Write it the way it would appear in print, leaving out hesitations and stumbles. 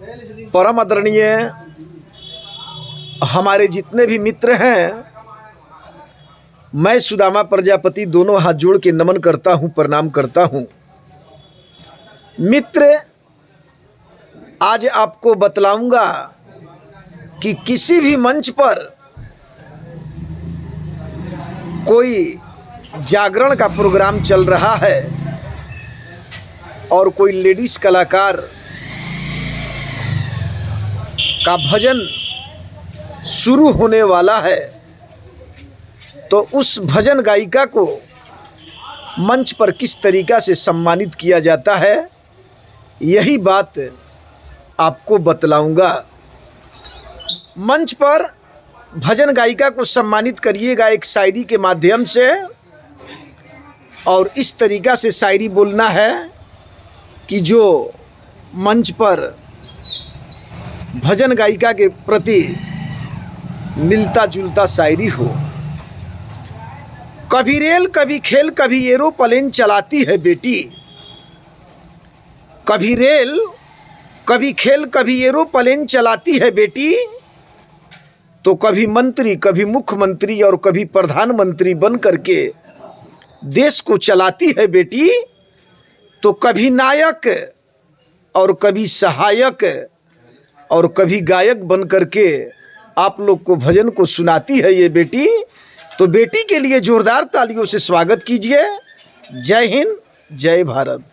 परम आदरणीय हमारे जितने भी मित्र हैं, मैं सुदामा प्रजापति दोनों हाथ जोड़ के नमन करता हूं, प्रणाम करता हूं। मित्र, आज आपको बतलाऊंगा कि किसी भी मंच पर कोई जागरण का प्रोग्राम चल रहा है और कोई लेडीज कलाकार का भजन शुरू होने वाला है, तो उस भजन गायिका को मंच पर किस तरीक़ा से सम्मानित किया जाता है, यही बात आपको बतलाऊंगा। मंच पर भजन गायिका को सम्मानित करिएगा एक शायरी के माध्यम से, और इस तरीक़ा से शायरी बोलना है कि जो मंच पर भजन गायिका के प्रति मिलता जुलता शायरी हो। कभी रेल कभी खेल कभी एरोप्लेन चलाती है बेटी, कभी रेल कभी खेल कभी एरोप्लेन चलाती है बेटी, तो कभी मंत्री कभी मुख्यमंत्री और कभी प्रधानमंत्री बन करके देश को चलाती है बेटी, तो कभी नायक और कभी सहायक और कभी गायक बन करके आप लोग को भजन को सुनाती है ये बेटी। तो बेटी के लिए जोरदार तालियों से स्वागत कीजिए। जय हिंद, जय भारत।